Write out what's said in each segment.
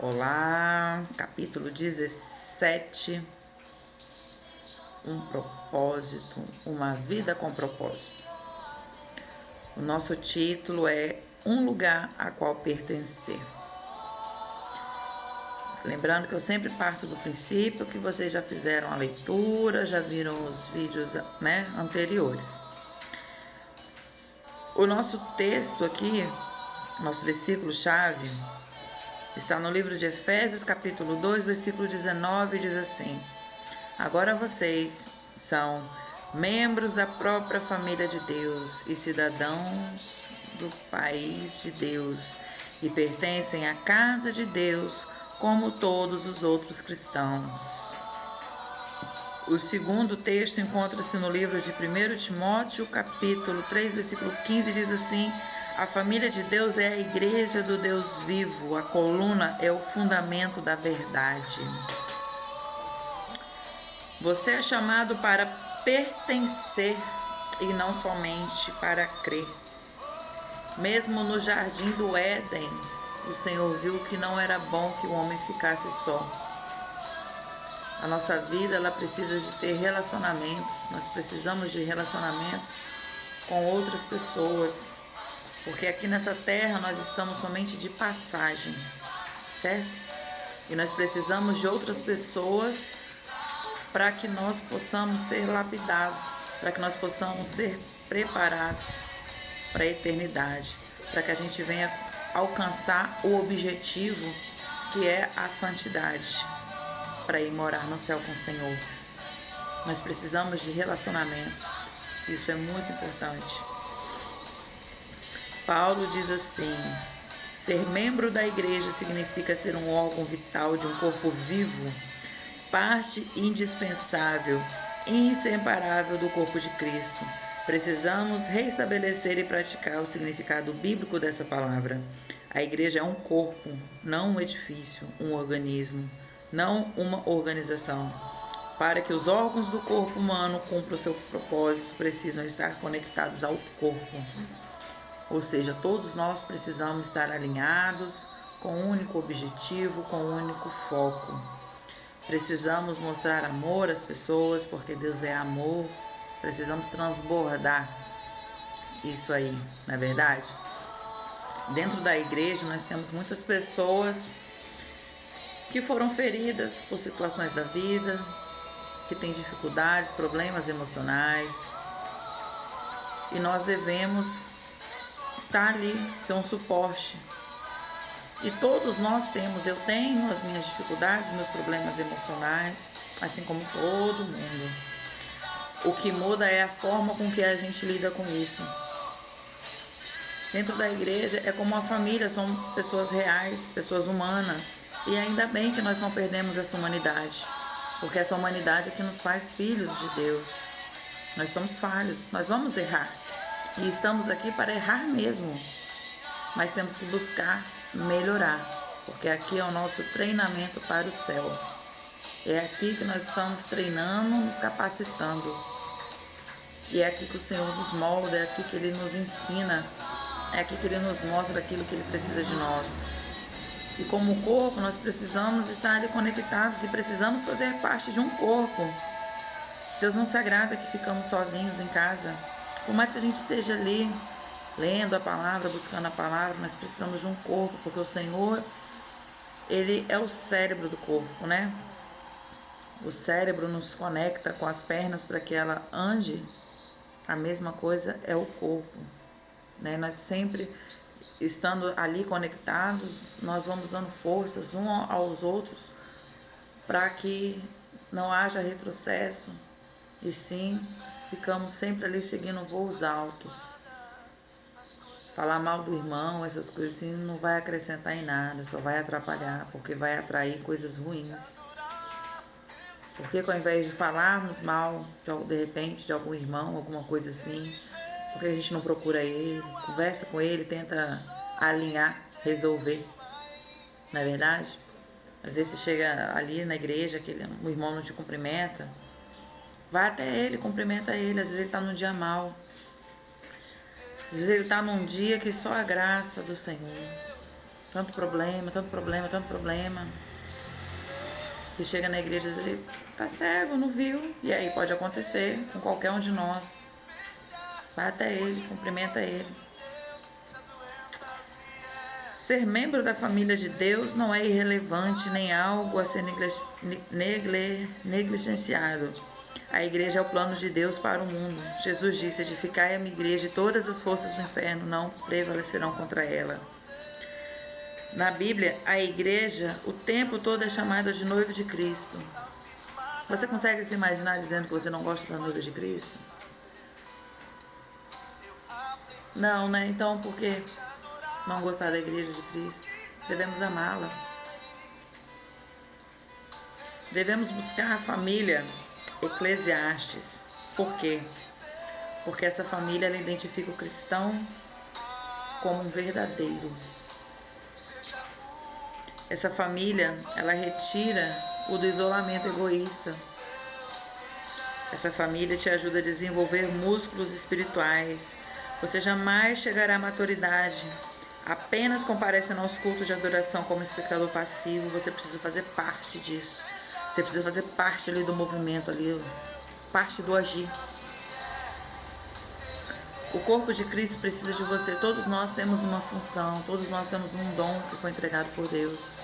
Olá, capítulo 17, um propósito, uma vida com propósito. O nosso título é Um Lugar a Qual Pertencer. Lembrando que eu sempre parto do princípio que vocês já fizeram a leitura, já viram os vídeos, anteriores. O nosso texto aqui, nosso versículo-chave, está no livro de Efésios, capítulo 2, versículo 19, diz assim: Agora vocês são membros da própria família de Deus e cidadãos do país de Deus e pertencem à casa de Deus como todos os outros cristãos. O segundo texto encontra-se no livro de 1 Timóteo, capítulo 3, versículo 15, diz assim: A família de Deus é a igreja do Deus vivo, a coluna é o fundamento da verdade. Você é chamado para pertencer e não somente para crer. Mesmo no jardim do Éden, o Senhor viu que não era bom que o homem ficasse só. A nossa vida, ela precisa de ter relacionamentos. Nós precisamos de relacionamentos com outras pessoas, porque aqui nessa terra nós estamos somente de passagem, certo? E nós precisamos de outras pessoas para que nós possamos ser lapidados, para que nós possamos ser preparados para a eternidade, para que a gente venha alcançar o objetivo que é a santidade, para ir morar no céu com o Senhor. Nós precisamos de relacionamentos, isso é muito importante. Paulo diz assim: ser membro da igreja significa ser um órgão vital de um corpo vivo, parte indispensável e inseparável do corpo de Cristo. Precisamos restabelecer e praticar o significado bíblico dessa palavra. A igreja é um corpo, não um edifício, um organismo, não uma organização. Para que os órgãos do corpo humano cumpram o seu propósito, precisam estar conectados ao corpo. Ou seja, todos nós precisamos estar alinhados com um único objetivo, com um único foco. Precisamos mostrar amor às pessoas, porque Deus é amor. Precisamos transbordar isso aí, não é verdade? Dentro da igreja nós temos muitas pessoas que foram feridas por situações da vida, que têm dificuldades, problemas emocionais. E nós devemos estar ali, ser um suporte. E todos nós temos, eu tenho as minhas dificuldades, meus problemas emocionais, assim como todo mundo. O que muda é a forma com que a gente lida com isso. Dentro da igreja é como uma família, são pessoas reais, pessoas humanas. E ainda bem que nós não perdemos essa humanidade, porque essa humanidade é que nos faz filhos de Deus. Nós somos falhos, nós vamos errar. E estamos aqui para errar mesmo. Mas temos que buscar melhorar, porque aqui é o nosso treinamento para o céu. É aqui que nós estamos treinando, nos capacitando. E é aqui que o Senhor nos molda, é aqui que Ele nos ensina, é aqui que Ele nos mostra aquilo que Ele precisa de nós. E como corpo, nós precisamos estar ali conectados e precisamos fazer parte de um corpo. Deus não se agrada que ficamos sozinhos em casa. Por mais que a gente esteja ali, lendo a palavra, buscando a palavra, nós precisamos de um corpo, porque o Senhor, Ele é o cérebro do corpo, né? O cérebro nos conecta com as pernas para que ela ande. A mesma coisa é o corpo, né? Nós sempre, estando ali conectados, nós vamos dando forças uns aos outros para que não haja retrocesso, e sim, ficamos sempre ali seguindo voos altos. Falar mal do irmão, essas coisas assim, não vai acrescentar em nada, só vai atrapalhar, porque vai atrair coisas ruins. Porque ao invés de falarmos mal, de repente, de algum irmão, alguma coisa assim, porque a gente não procura ele, conversa com ele, tenta alinhar, resolver, não é verdade? Às vezes você chega ali na igreja, o irmão não te cumprimenta, vai até ele, cumprimenta ele, às vezes ele está num dia mau. Às vezes ele está num dia que só a graça do Senhor. Tanto problema, tanto problema, tanto problema. E chega na igreja e diz, ele tá cego, não viu. E aí pode acontecer com qualquer um de nós. Vai até ele, cumprimenta ele. Ser membro da família de Deus não é irrelevante nem algo a ser negligenciado. A igreja é o plano de Deus para o mundo. Jesus disse, edificai a minha igreja e todas as forças do inferno não prevalecerão contra ela. Na Bíblia, a igreja o tempo todo é chamada de noivo de Cristo. Você consegue se imaginar dizendo que você não gosta da noiva de Cristo? Não, né? Então por que não gostar da igreja de Cristo? Devemos amá-la. Devemos buscar a família Eclesiastes. Por quê? Porque essa família ela identifica o cristão como um verdadeiro. Essa família, ela retira o do isolamento egoísta. Essa família te ajuda a desenvolver músculos espirituais. Você jamais chegará à maturidade apenas comparecendo aos cultos de adoração como espectador passivo. Você precisa fazer parte disso. Você precisa fazer parte ali do movimento, ali, parte do agir. O corpo de Cristo precisa de você. Todos nós temos uma função, todos nós temos um dom que foi entregado por Deus.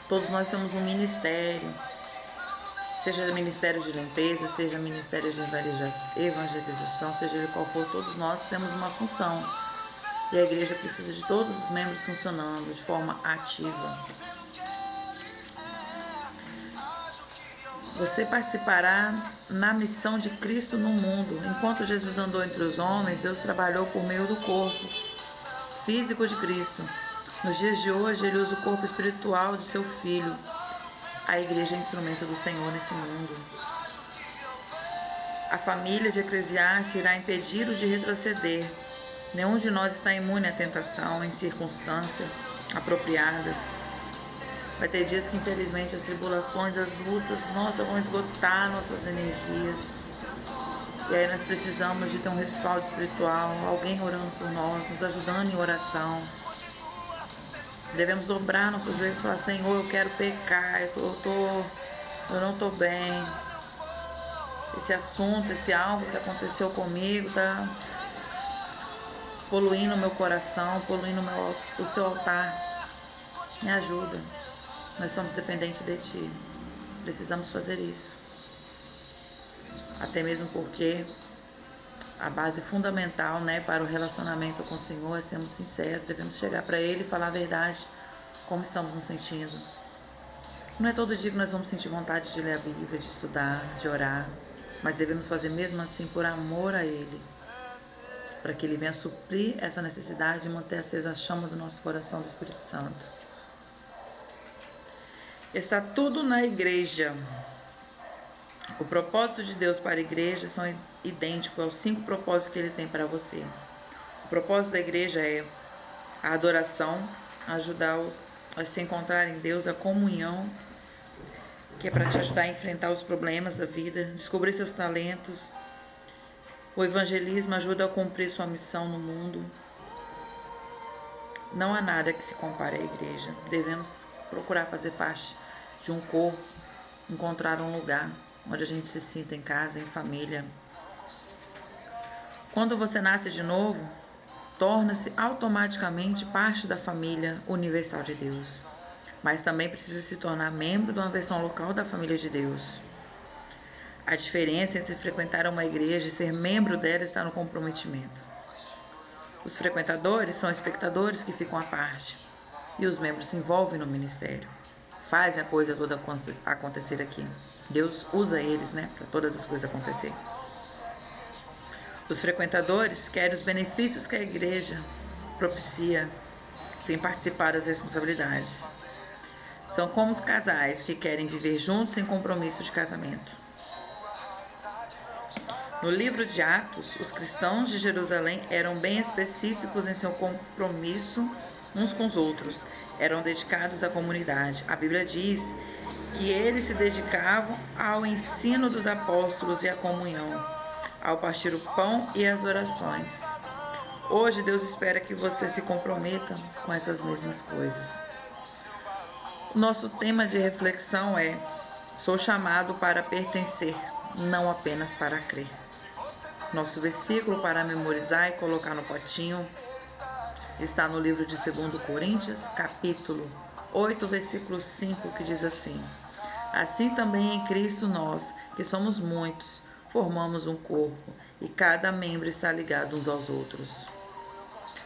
Todos nós temos um ministério, seja ministério de limpeza, seja ministério de evangelização, seja ele qual for, todos nós temos uma função. E a igreja precisa de todos os membros funcionando de forma ativa. Você participará na missão de Cristo no mundo. Enquanto Jesus andou entre os homens, Deus trabalhou por meio do corpo físico de Cristo. Nos dias de hoje, Ele usa o corpo espiritual de seu Filho. A igreja é instrumento do Senhor nesse mundo. A família de Eclesiastes irá impedi-lo de retroceder. Nenhum de nós está imune à tentação em circunstâncias apropriadas. Vai ter dias que, infelizmente, as tribulações, as lutas, vão esgotar nossas energias. E aí nós precisamos de ter um respaldo espiritual, alguém orando por nós, nos ajudando em oração. Devemos dobrar nossos joelhos e falar, Senhor, eu quero pecar, eu não estou bem. Esse assunto, esse algo que aconteceu comigo está poluindo o meu coração, poluindo o seu altar. Me ajuda. Nós somos dependentes de Ti. Precisamos fazer isso. Até mesmo porque a base fundamental, para o relacionamento com o Senhor é sermos sinceros. Devemos chegar para Ele e falar a verdade, como estamos nos sentindo. Não é todo dia que nós vamos sentir vontade de ler a Bíblia, de estudar, de orar. Mas devemos fazer mesmo assim por amor a Ele. Para que Ele venha suprir essa necessidade e manter acesa a chama do nosso coração do Espírito Santo. Está tudo na igreja. O propósito de Deus para a igreja são idênticos aos 5 propósitos que Ele tem para você. O propósito da igreja é a adoração, ajudá-los a se encontrar em Deus, a comunhão, que é para te ajudar a enfrentar os problemas da vida, descobrir seus talentos. O evangelismo ajuda a cumprir sua missão no mundo. Não há nada que se compare à igreja. Devemos procurar fazer parte de um corpo, encontrar um lugar onde a gente se sinta em casa, em família. Quando você nasce de novo, torna-se automaticamente parte da família universal de Deus. Mas também precisa se tornar membro de uma versão local da família de Deus. A diferença entre frequentar uma igreja e ser membro dela está no comprometimento. Os frequentadores são espectadores que ficam à parte. E os membros se envolvem no ministério. Fazem a coisa toda acontecer aqui. Deus usa eles, para todas as coisas acontecerem. Os frequentadores querem os benefícios que a igreja propicia, sem participar das responsabilidades. São como os casais que querem viver juntos sem compromisso de casamento. No livro de Atos, os cristãos de Jerusalém eram bem específicos em seu compromisso uns com os outros. Eram dedicados à comunidade. A Bíblia diz que eles se dedicavam ao ensino dos apóstolos e à comunhão, ao partir o pão e às orações. Hoje Deus espera que você se comprometa com essas mesmas coisas. O nosso tema de reflexão é: sou chamado para pertencer, não apenas para crer. Nosso versículo para memorizar e colocar no potinho está no livro de 2 Coríntios, capítulo 8, versículo 5, que diz assim: assim também em Cristo nós, que somos muitos, formamos um corpo, e cada membro está ligado uns aos outros.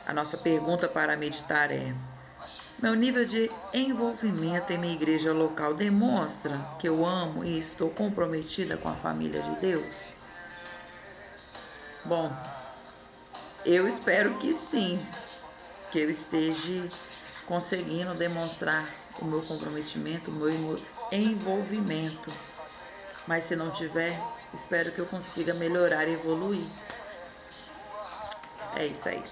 A nossa pergunta para meditar é: meu nível de envolvimento em minha igreja local demonstra que eu amo e estou comprometida com a família de Deus? Bom, eu espero que sim, que eu esteja conseguindo demonstrar o meu comprometimento, o meu envolvimento. Mas se não tiver, espero que eu consiga melhorar e evoluir. É isso aí.